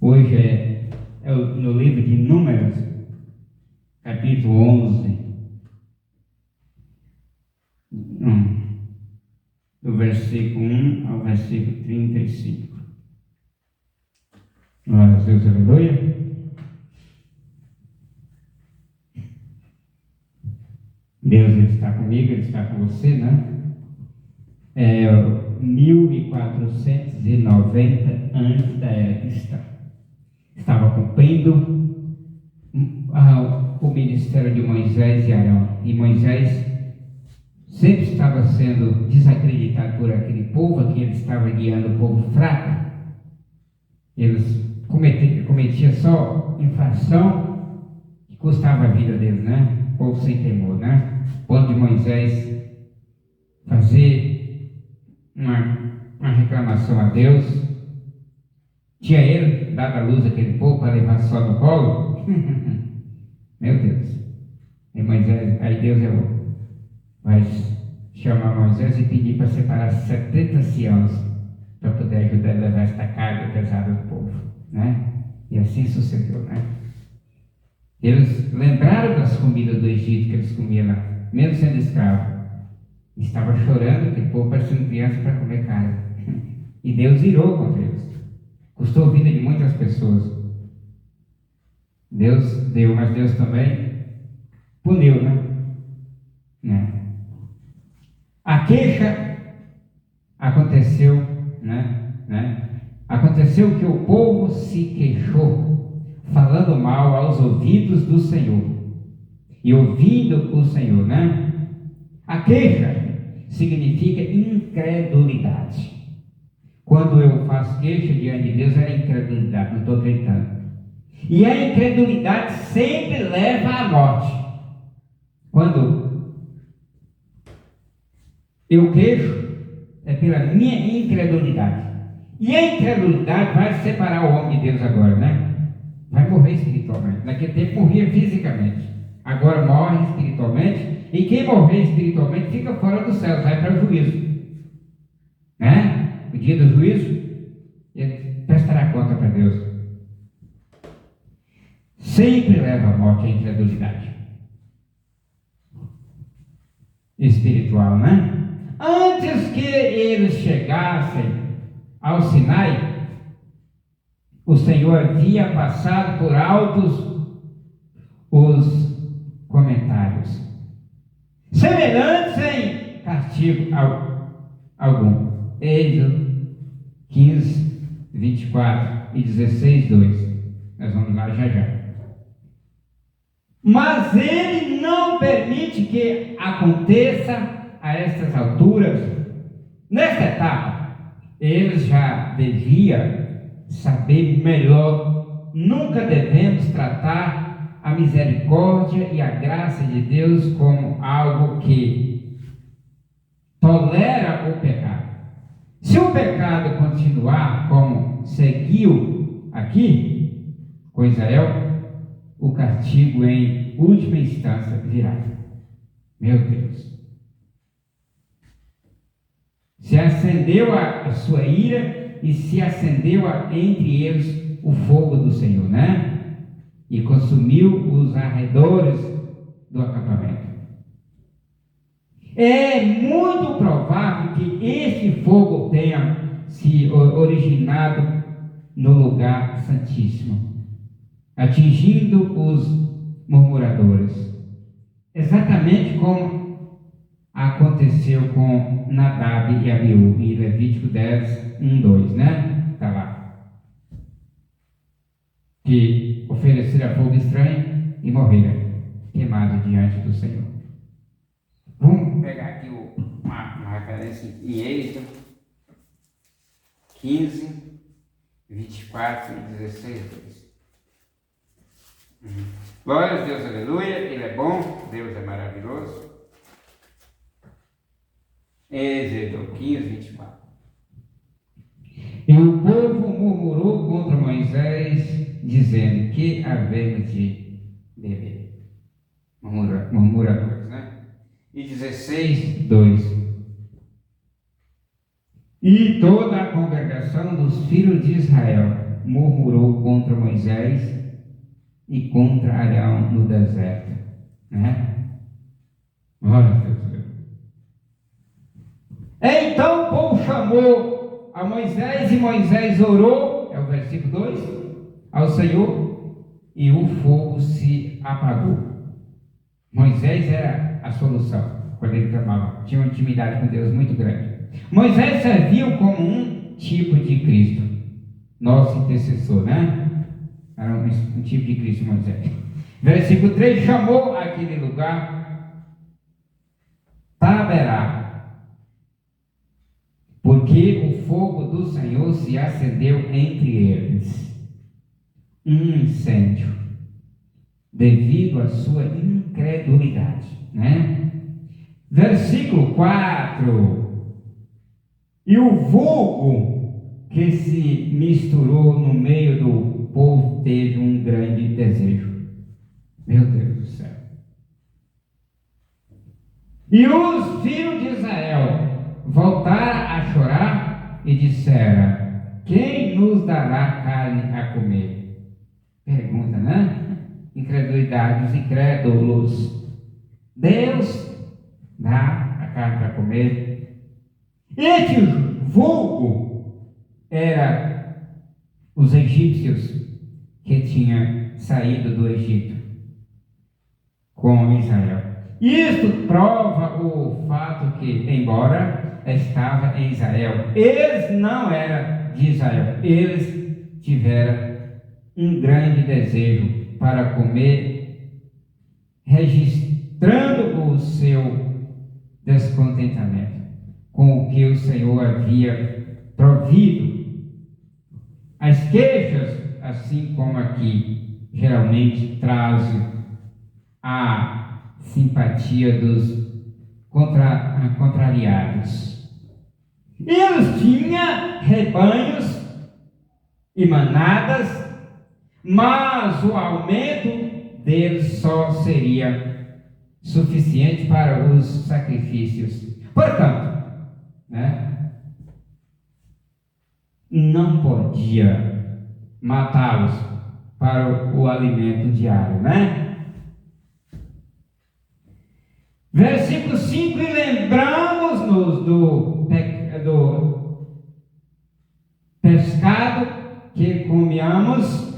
Hoje no livro de Números, capítulo 11, do versículo 1 ao versículo 35. Glória a Deus, aleluia. Deus, Ele está comigo, Ele está com você, né? 1490 antes da era cristã. Estava cumprindo o ministério de Moisés e Arão. E Moisés sempre estava sendo desacreditado por aquele povo, que ele estava guiando o povo fraco. Eles cometiam só infração que custava a vida deles, né? O povo sem temor, né? O ponto de Moisés fazer uma reclamação a Deus. Tinha ele dado a luz àquele povo para levar só no colo? Meu Deus. E Moisés, aí Deus vai chamar Moisés e pedir para separar 70 anciãos para poder ajudar a levar esta carga pesada do povo, né? E assim sucedeu, né? Eles lembraram das comidas do Egito que eles comiam lá, mesmo sendo escravos. Estava chorando, aquele povo parecendo criança para comer carne. E Deus irou contra eles. Custou a vida de muitas pessoas. Deus deu, mas Deus também puniu, né? A queixa aconteceu, né? Aconteceu que o povo se queixou, falando mal aos ouvidos do Senhor. E ouvindo o Senhor, né? A queixa significa incredulidade. Quando eu faço queixa diante de Deus, é incredulidade, não estou acreditando. E a incredulidade sempre leva à morte. Quando eu queixo, é pela minha incredulidade. E a incredulidade vai separar o homem de Deus agora, né? Vai morrer espiritualmente. Naquele tempo morria fisicamente. Agora morre espiritualmente. E quem morrer espiritualmente fica fora do céu, vai para o juízo. Né? O dia do juízo, ele prestará conta para Deus. Sempre leva à morte a incredulidade espiritual, né? Antes que eles chegassem ao Sinai, o Senhor havia passado por altos os comentários, semelhantes em castigo algum. Êxodo 15, 24 e 16, 2. Nós vamos lá já. Mas ele não permite que aconteça a estas alturas. Nesta etapa, eles já deviam saber melhor. Nunca devemos tratar a misericórdia e a graça de Deus como algo que tolera o pecado. Se o pecado continuar como seguiu aqui, com Israel, o castigo em última instância virá. Meu Deus. Se acendeu a sua ira e se acendeu entre eles o fogo do Senhor, né? E consumiu os arredores do acampamento. É muito provável que este fogo tenha se originado no lugar santíssimo, atingindo os murmuradores, exatamente como aconteceu com Nadab e Abiú, em Levítico 10, 1, 2, né? Está lá. Que ofereceram fogo estranho e morreram queimados diante do Senhor. Vamos pegar aqui uma referência em Êxodo 15, 24 e 16, 2. Glória a Deus, aleluia. Ele é bom, Deus é maravilhoso. Êxodo 15, 24. E o povo murmurou contra Moisés, dizendo: que havemos de beber? Murmuradores, né? E 16, 2. E toda a congregação dos filhos de Israel murmurou contra Moisés e contra Arão no deserto, né? Glória a Deus. Então o povo chamou a Moisés e Moisés orou, é o versículo 2, ao Senhor, e o fogo se apagou. Moisés era a solução quando ele clamava, tinha uma intimidade com Deus muito grande. Moisés serviu como um tipo de Cristo, nosso intercessor, né? Era um tipo de Cristo, Moisés. Versículo 3, chamou aquele lugar Taberá, porque o fogo do Senhor se acendeu entre eles, um incêndio, devido à sua incredulidade, né? Versículo 4, e o vulgo que se misturou no meio do povo teve um grande desejo. Meu Deus do céu. E os filhos de Israel voltaram a chorar e disseram: quem nos dará carne a comer? Pergunta, né? Incredulidade, os incrédulos. Deus dá a carne para comer. Este vulgo era os egípcios que tinham saído do Egito com Israel. Isto prova o fato que, embora estava em Israel, eles não eram de Israel. Eles tiveram um grande desejo para comer, registrando o seu descontentamento com o que o Senhor havia provido. As queixas, assim como aqui, geralmente trazem a simpatia dos contrariados. Eles tinham rebanhos e manadas, mas o aumento deles só seria suficiente para os sacrifícios. Portanto, né, não podia matá-los para o alimento diário, né? Versículo 5, e lembramos-nos do pescado que comíamos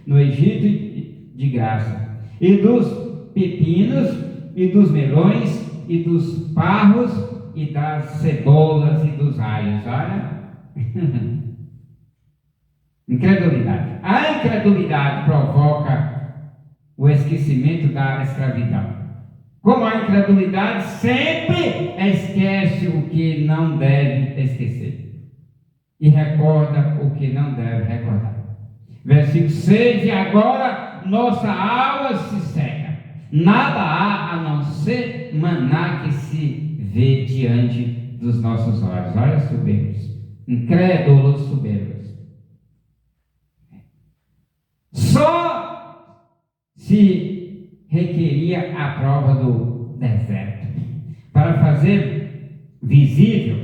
no Egito de graça, e dos pepinos, e dos melões, e dos parros, e das cebolas, e dos alhos. Olha, incredulidade. A incredulidade provoca o esquecimento da escravidão. Como a incredulidade sempre esquece o que não deve esquecer e recorda o que não deve recordar. Versículo 6, e agora nossa alma se seca, nada há a não ser maná que se vê diante dos nossos olhos. Olha, soberbos, incrédulos soberbos. Só se requeria a prova do deserto para fazer visível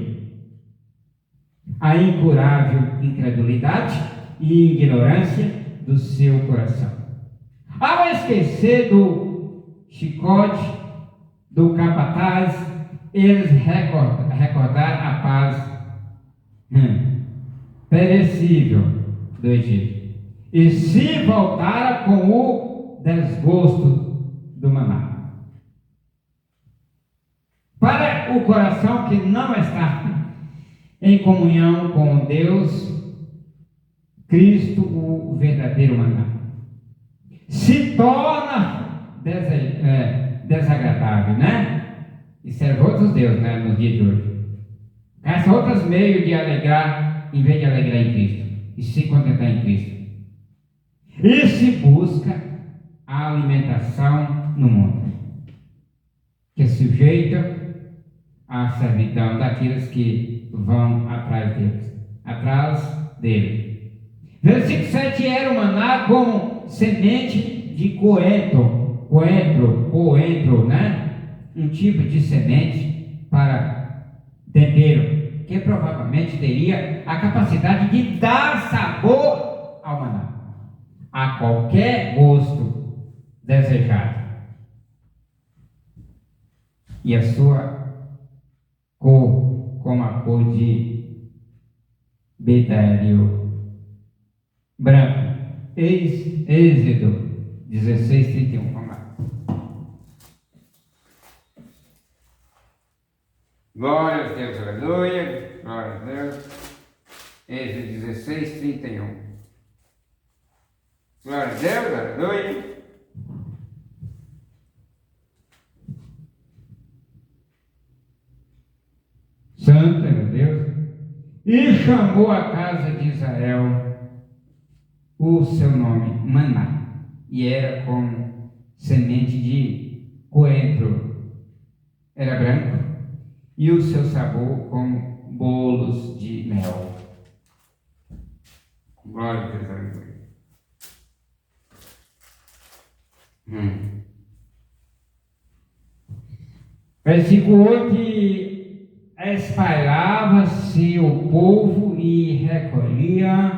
a incurável incredulidade e ignorância do seu coração. Ao esquecer do chicote do capataz, eles recordaram a paz perecível do Egito e se voltaram com o desgosto do maná. Para o coração que não está em comunhão com Deus, Cristo, o verdadeiro maná, se torna desagradável, né? E serve outros deuses, né, no dia de hoje. Caça outros meios de alegrar, em vez de alegrar em Cristo, e se contentar em Cristo. E se busca a alimentação no mundo, que sujeita à servidão daqueles que vão atrás dele. Versículo 7, era o maná como semente de coentro, né? Um tipo de semente para tempero, que provavelmente teria a capacidade de dar sabor ao maná, a qualquer gosto desejado. E a sua cor como a cor de bedélio branco. Êxodo 16:31. Vamos lá. Glória a Deus, aleluia. Glória a Deus. Êxodo 16:31. Glória a Deus, aleluia. Santo é Deus. E chamou a casa de Israel o seu nome, Maná, e era como semente de coentro, era branco, e o seu sabor como bolos de mel. Glória a Deus, aleluia. Versículo 8: espalhava-se o povo e recolhia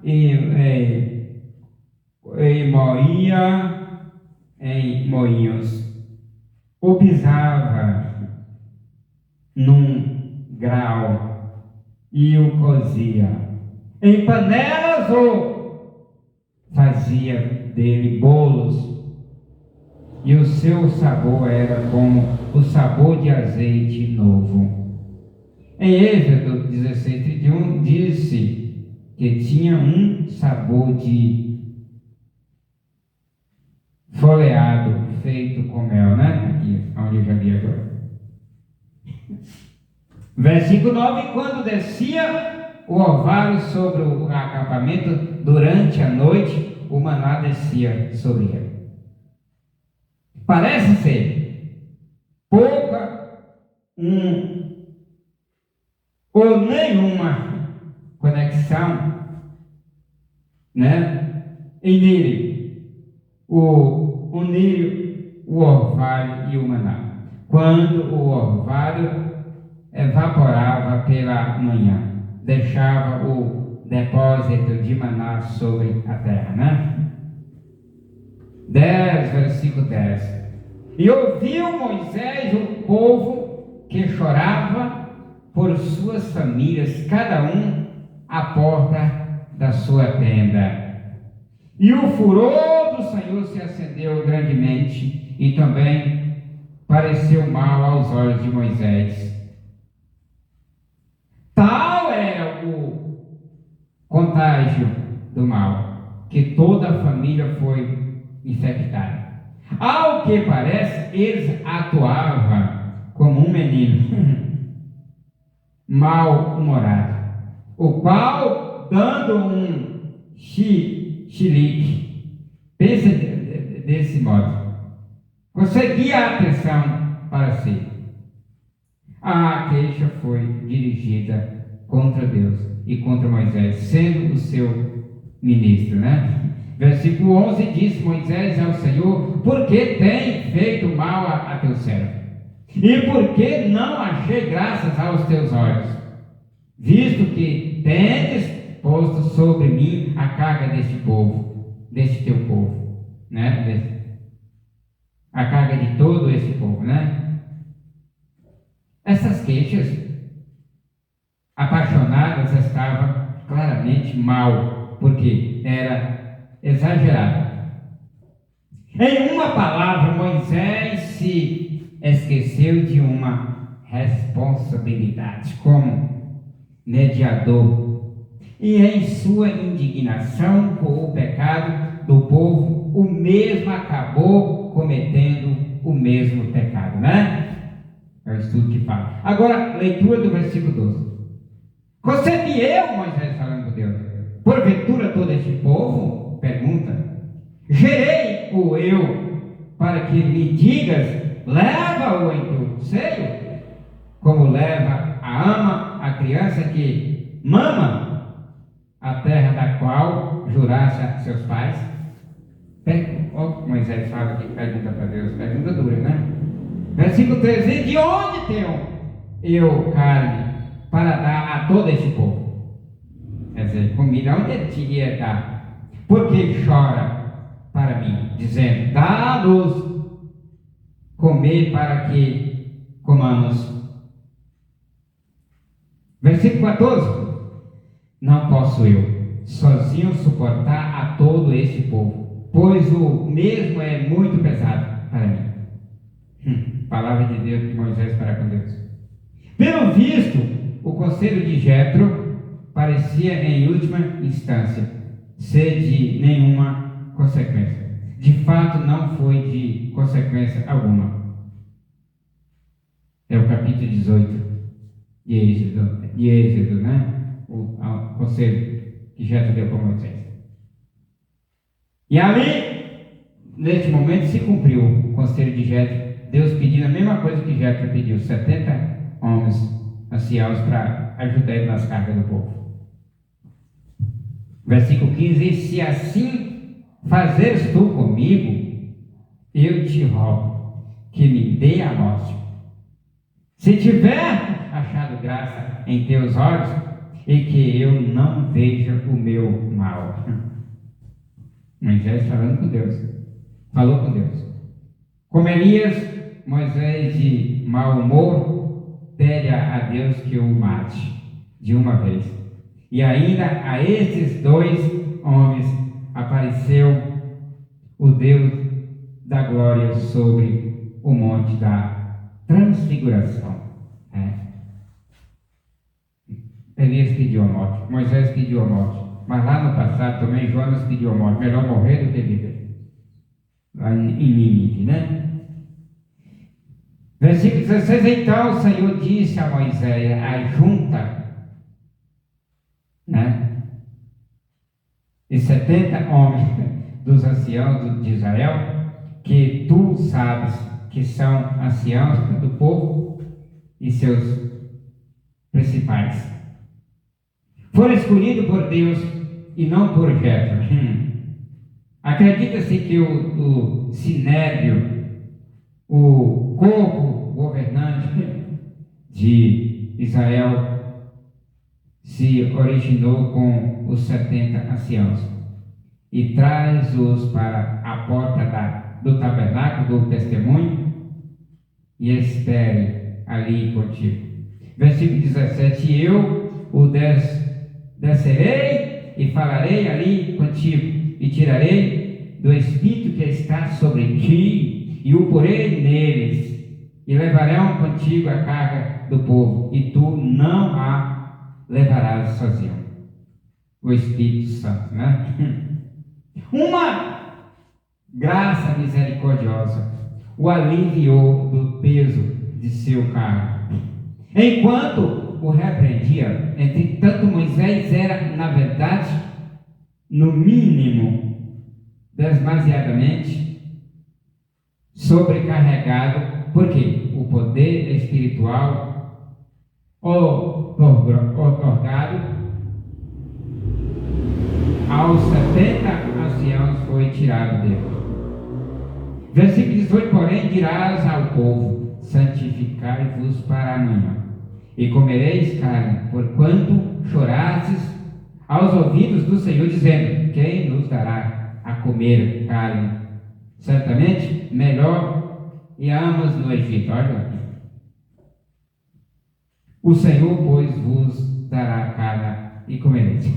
e moía em moinhos, ou pisava num grau e o cozia em panelas, ou fazia dele bolos, e o seu sabor era como o sabor de azeite novo. Em Êxodo 16:31 disse que tinha um sabor de folheado feito com mel, né? Aqui, onde eu já li agora. Versículo 9: quando descia o orvalho sobre o acampamento durante a noite, o maná descia sobre ele. Parece ser pouca ou nenhuma conexão, né? Unir o orvalho e o maná. Quando o orvalho evaporava pela manhã, deixava o depósito de maná sobre a terra, né? 10, versículo 10. E ouviu Moisés o povo que chorava por suas famílias, cada um à porta da sua tenda. E o furor do Senhor se acendeu grandemente, e também pareceu mal aos olhos de Moisés. Tal era o contágio do mal, que toda a família foi infectada. Ao que parece, eles atuavam como um menino mal-humorado, o qual, dando um chilique, pensa desse modo, conseguia a atenção para si. A queixa foi dirigida contra Deus e contra Moisés, sendo o seu ministro, né? Versículo 11: disse Moisés ao Senhor: por que tem feito mal a teu servo? E por que não achei graças aos teus olhos, visto que tendes posto sobre mim a carga deste teu povo, né? A carga de todo esse povo, né? Essas queixas apaixonadas estavam claramente mal, porque era exagerado. Em uma palavra, Moisés se esqueceu de uma responsabilidade como mediador, e em sua indignação com o pecado do povo, o mesmo acabou cometendo o mesmo pecado, né? É o estudo que fala. Agora, leitura do versículo 12. Concedi eu, Moisés falando com Deus, porventura todo este povo? Pergunta. Gerei-o eu para que me digas, leva-o em teu seio, como leva a ama a criança que mama a terra da qual jurasse a seus pais? Moisés fala aqui, pergunta para Deus, pergunta dura, né? Versículo 13: de onde tenho eu carne para dar a todo este povo? Quer dizer, comida, onde ele te ia dar porque chora para mim, dizendo: dá-nos comer para que comamos. Versículo 14: não posso eu, sozinho, suportar a todo este povo, pois o mesmo é muito pesado para mim. Palavra de Deus de Moisés para com Deus. Pelo visto, o conselho de Jetro parecia, em última instância, ser de nenhuma consequência. De fato, não foi de consequência alguma. É o capítulo 18 de Êxodo, né? O conselho que Jetro deu para Moisés. E ali, neste momento, se cumpriu o conselho de Jetro. Deus pedindo a mesma coisa que Jetro pediu: 70 homens anciãos para ajudar ele nas cargas do povo. Versículo 15: e se assim fazeres tu comigo, eu te rogo que me dê a morte. Se tiver achado graça em teus olhos, e que eu não veja o meu mal. Moisés falando com Deus. Falou com Deus. Como Elias, Moisés, de mau humor, pede a Deus que o mate de uma vez. E ainda a esses dois homens apareceu o Deus da glória sobre o monte da transfiguração. Elias pediu a morte, Moisés pediu a morte, mas lá no passado também Jonas pediu a morte. Melhor morrer do que viver. Lá em Nínive, né? Versículo 16: então o Senhor disse a Moisés: ajunta, né, e 70 homens dos anciãos de Israel, que tu sabes que são anciãos do povo, e seus principais. Foram escolhidos por Deus e não por Jetro. Acredita-se que o Sinédrio, o corpo governante de Israel, se originou com os 70 anciãos e traz-os para a porta do tabernáculo do testemunho e espere ali contigo. Versículo 17: eu o descerei e falarei ali contigo, e tirarei do Espírito que está sobre ti, e o porei neles, e levarão contigo a carga do povo, e tu não a levarás sozinho. O Espírito Santo, né? Uma graça misericordiosa o aliviou do peso de seu cargo. Enquanto o repreendia, entretanto Moisés era, na verdade, no mínimo, demasiadamente sobrecarregado, porque o poder espiritual otorgado aos 70 anciãos foi tirado dele. Versículo 18: porém dirás ao povo: santificai-vos para amanhã, e comereis carne, porquanto chorastes aos ouvidos do Senhor, dizendo: quem nos dará a comer carne? Certamente melhor íamos no Egito. Olha, o Senhor, pois, vos dará carne e comereis.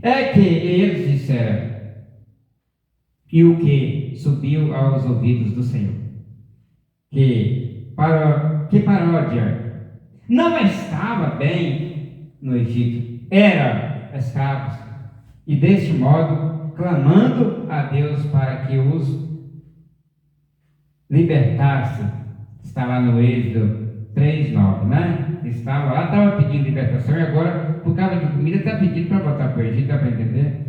É que eles disseram, e o que subiu aos ouvidos do Senhor, que paródia, não estava bem no Egito, era escravos, e deste modo clamando a Deus para que os libertasse. Está lá no Êxodo 3:9, né? Estava lá, estava pedindo libertação, e agora, por causa de comida, está pedindo para voltar para o Egito. Dá para entender?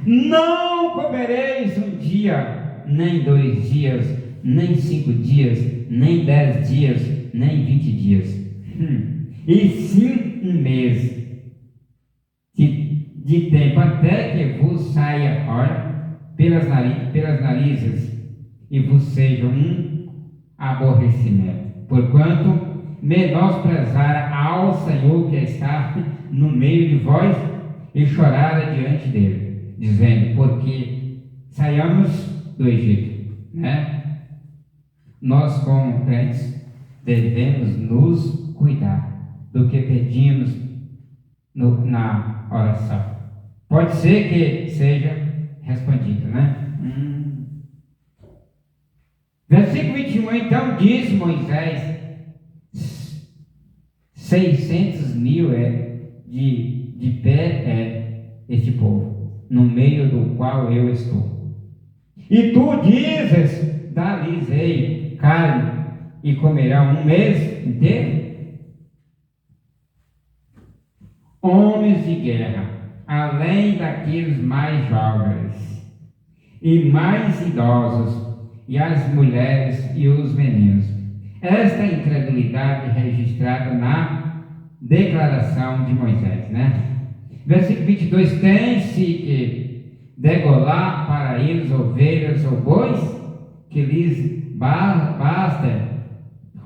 Não comereis um dia, nem 2 dias, nem 5 dias, nem 10 dias, nem 20 dias, e sim 1 mês de tempo, até que vos saia, olha, pelas narizes, e vos seja um aborrecimento, porquanto menosprezara ao Senhor que está no meio de vós, e chorara diante dele. dizendo, porque saiamos do Egito, né? Nós, como crentes, devemos nos cuidar do que pedimos na oração. Pode ser que seja respondido, né? Versículo 21, então disse Moisés, 600.000 de pé é este povo, no meio do qual eu estou. E tu dizes, dar-lhes-ei carne, e comerão um mês inteiro? Homens de guerra, além daqueles mais jovens e mais idosos, e as mulheres e os meninos. Esta incredulidade registrada na declaração de Moisés, né? Versículo 22, tem-se que degolar para eles ovelhas ou bois, que lhes basta,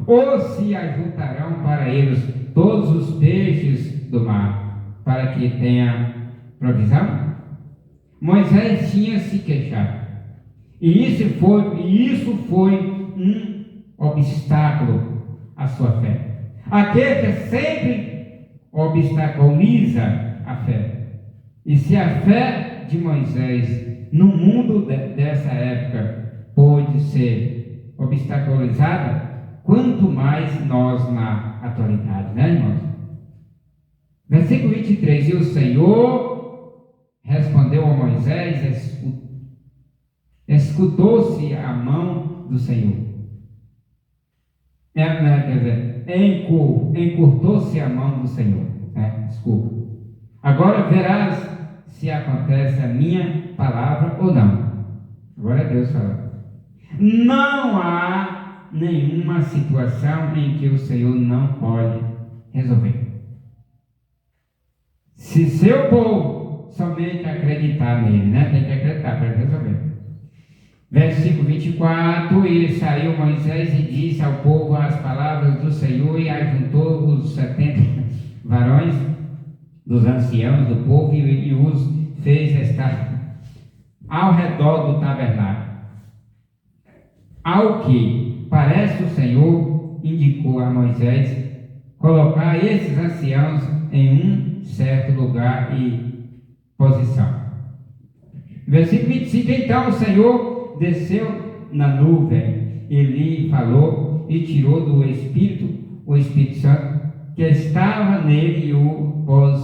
ou se ajuntarão para eles todos os peixes do mar, para que tenha provisão? Moisés tinha se queixado, e isso foi um obstáculo à sua fé. Aquele que sempre obstaculiza a fé. E se a fé de Moisés no mundo dessa época pôde ser obstaculizada, quanto mais nós na atualidade, né, irmãos? Versículo 23, e o Senhor respondeu a Moisés, escutou-se a mão do Senhor. Encurtou-se a mão do Senhor. Desculpa. Agora verás se acontece a minha palavra ou não. Agora é Deus falando. Não há nenhuma situação em que o Senhor não pode resolver. Se seu povo somente acreditar nele, né? Tem que acreditar para resolver. Versículo 24, e saiu Moisés e disse ao povo as palavras do Senhor, e ajuntou os 70 varões dos anciãos do povo, e os fez estar ao redor do tabernáculo. Ao que parece o Senhor indicou a Moisés colocar esses anciãos em um certo lugar e posição. Versículo 25, então o Senhor desceu na nuvem e lhe falou e tirou do Espírito, o Espírito Santo, que estava nele, e o pôs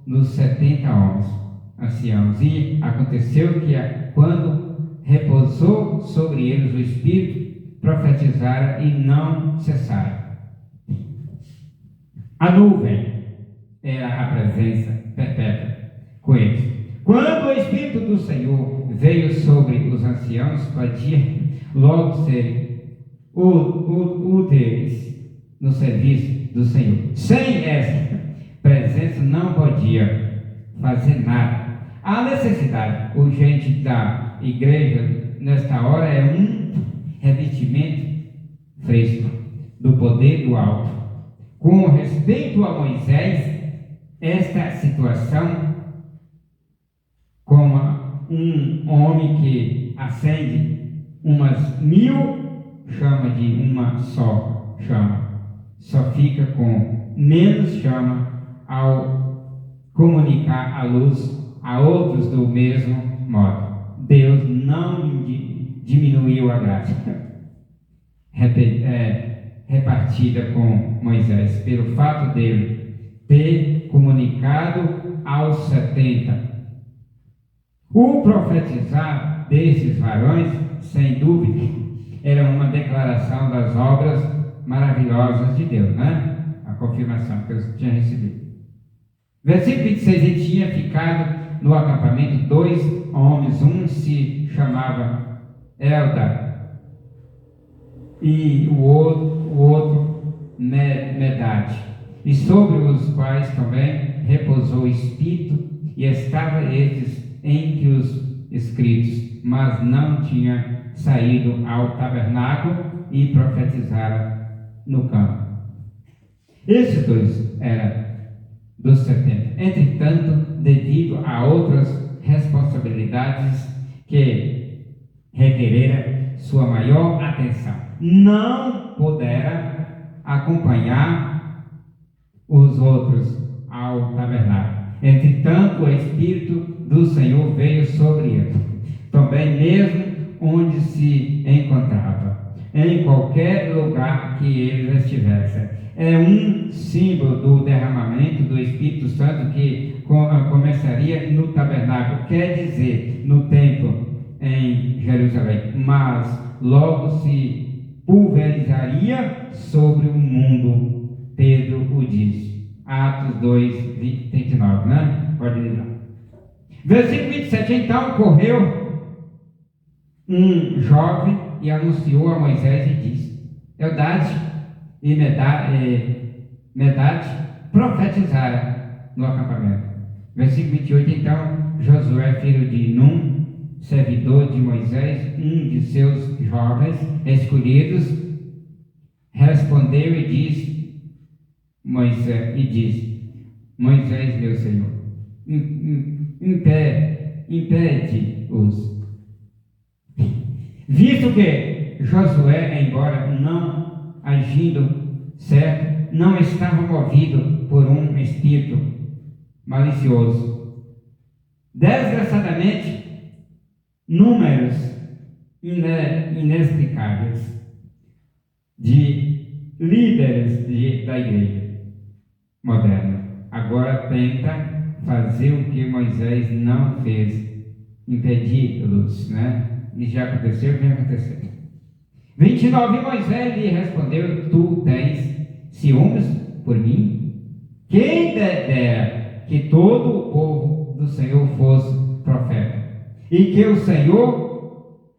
nos 70 homens anciãos. E aconteceu que, quando repousou sobre eles o Espírito, profetizaram e não cessaram. A nuvem era a presença perpétua com eles. Quando o Espírito do Senhor veio sobre os anciãos, podia logo ser úteis no serviço do Senhor. Sem essa presença não podia fazer nada. A necessidade urgente da igreja nesta hora é um revestimento fresco do poder do alto. Com respeito a Moisés, esta situação, como um homem que acende umas 1000 chamas de uma só chama, só fica com menos chama ao comunicar a luz a outros do mesmo modo. Deus não diminuiu a graça repartida com Moisés, pelo fato dele ter comunicado aos 70. O profetizar desses varões, sem dúvida, era uma declaração das obras maravilhosas de Deus, né? A confirmação que eles tinham recebido. Versículo 26, ele tinha ficado no acampamento 2 homens, um se chamava Eldad e o outro Medade, e sobre os quais também repousou o Espírito, e estava estes entre os escritos, mas não tinha saído ao tabernáculo e profetizara no campo. Esses dois eram dos 70. Entretanto, devido a outras responsabilidades atividades que requereram sua maior atenção. Não pudera acompanhar os outros ao tabernáculo. Entretanto, o Espírito do Senhor veio sobre ele, também mesmo onde se encontrava, em qualquer lugar que eles estivessem. É um símbolo do derramamento do Espírito Santo que começaria no tabernáculo, quer dizer, no templo em Jerusalém, mas logo se pulverizaria sobre o mundo. Pedro o disse. Atos 2, 39, né? Pode ler lá. Versículo 27. Então correu um jovem e anunciou a Moisés e disse: Eldade e Medade profetizaram no acampamento. Versículo 28. Então Josué, filho de Num, servidor de Moisés, um de seus jovens escolhidos, respondeu e disse: Moisés, meu Senhor, impede-os. Visto que Josué, embora não agindo certo, não estava movido por um espírito malicioso. Desgraçadamente, números inexplicáveis de líderes da igreja moderna agora tenta fazer o que Moisés não fez, impedi-los, né? E já aconteceu, vem acontecer. 29. Moisés lhe respondeu: Tu tens ciúmes por mim? Quem dera que todo o povo do Senhor fosse profeta, e que o Senhor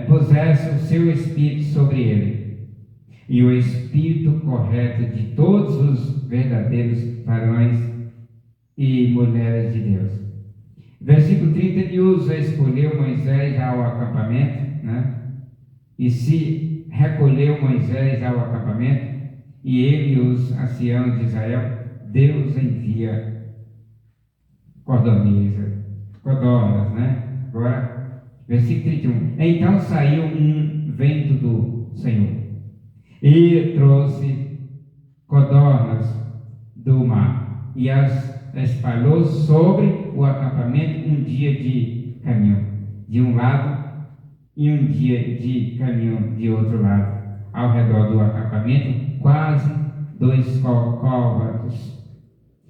pusesse o seu espírito sobre ele, e o espírito correto de todos os verdadeiros varões e mulheres de Deus. Versículo 30. E os escolheu Moisés ao acampamento, né? E se recolheu Moisés ao acampamento, e ele e os anciãos de Israel, Deus envia codornas, né? Agora, versículo 31. Então saiu um vento do Senhor e trouxe codornas do mar e as espalhou sobre o acampamento um dia de caminho de um lado e um dia de caminho de outro lado, ao redor do acampamento, quase 2 côvados,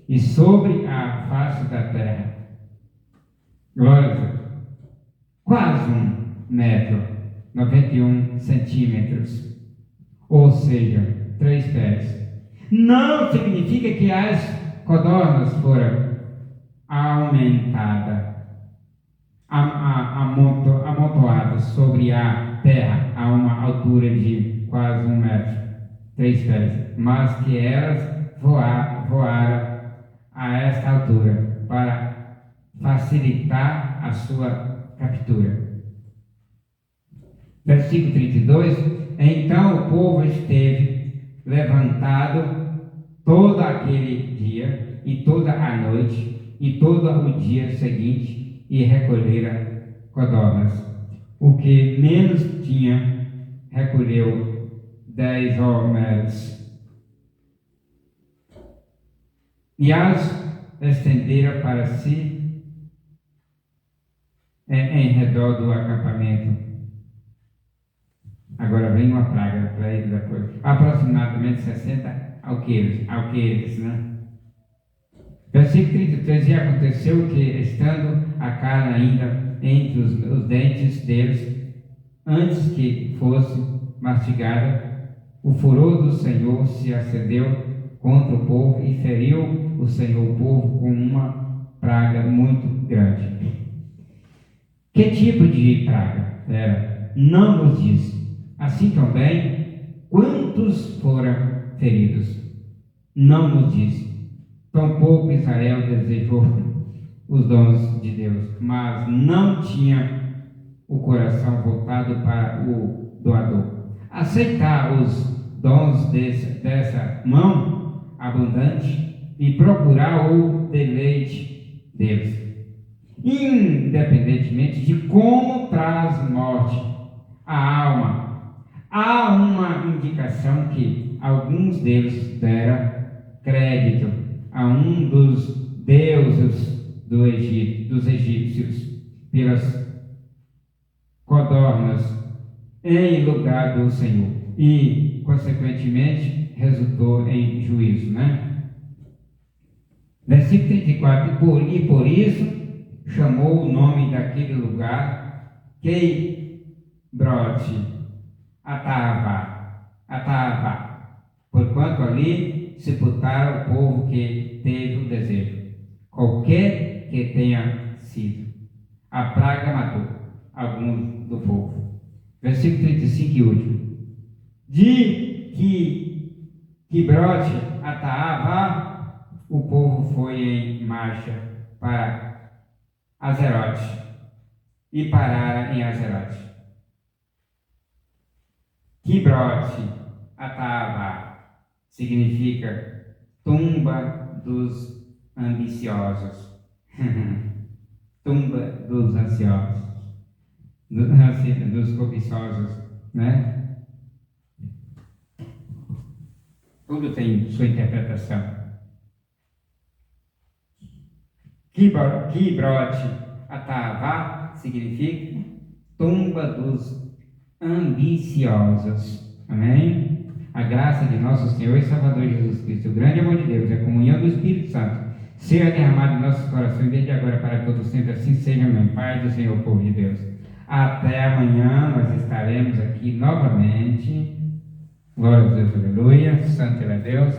e sobre a face da terra, glória, quase 1 metro, 91 centímetros, ou seja, 3 pés. Não significa que as codornas foram aumentadas, amontoadas sobre a terra a uma altura de quase 1 metro, 3 pés, mas que elas voaram a esta altura para facilitar a sua captura. Versículo 32. Então o povo esteve levantado todo aquele dia e toda a noite e todo o dia seguinte e recolheram codornas. O que menos tinha recolheu 10 homens e as estenderam para si em redor do acampamento. Agora vem uma praga para eles depois. Aproximadamente 60 alqueires, né? Versículo 33. E aconteceu que, estando a carne ainda entre os dentes deles, antes que fosse mastigada, o furor do Senhor se acendeu contra o povo e feriu o Senhor o povo com uma praga muito grande. Que tipo de praga era? Não nos diz. Assim também, quantos foram feridos? Não nos diz. Tampouco Israel desejou os dons de Deus, mas não tinha o coração voltado para o doador. Aceitar os dons dessa mão abundante e procurar o deleite deles. independentemente de como traz morte à alma. Há uma indicação que alguns deles deram crédito a um dos deuses dos egípcios pelas codornas em lugar do Senhor e, consequentemente, resultou em juízo, né? Versículo 34, e por isso chamou o nome daquele lugar Quebrote Atava, porquanto ali sepultaram o povo que teve o desejo, qualquer que tenha sido. A praga matou alguns do povo. Versículo 35 e último. De Quebrote Atava, o povo foi em marcha para Azerote e pararam em Azerote. Quebrote Atava significa tumba dos ambiciosos. Tumba dos ansiosos, dos cobiçosos, né? Tudo tem sua interpretação. Quebrote Atava significa tumba dos ambiciosos. Amém? A graça de nosso Senhor e Salvador Jesus Cristo, o grande amor de Deus, a comunhão do Espírito Santo, seja derramado em nossos corações desde agora para todos sempre, assim seja, amém. Pai do Senhor, povo de Deus. Até amanhã nós estaremos aqui novamente. Glória a Deus, aleluia. Santo é Deus.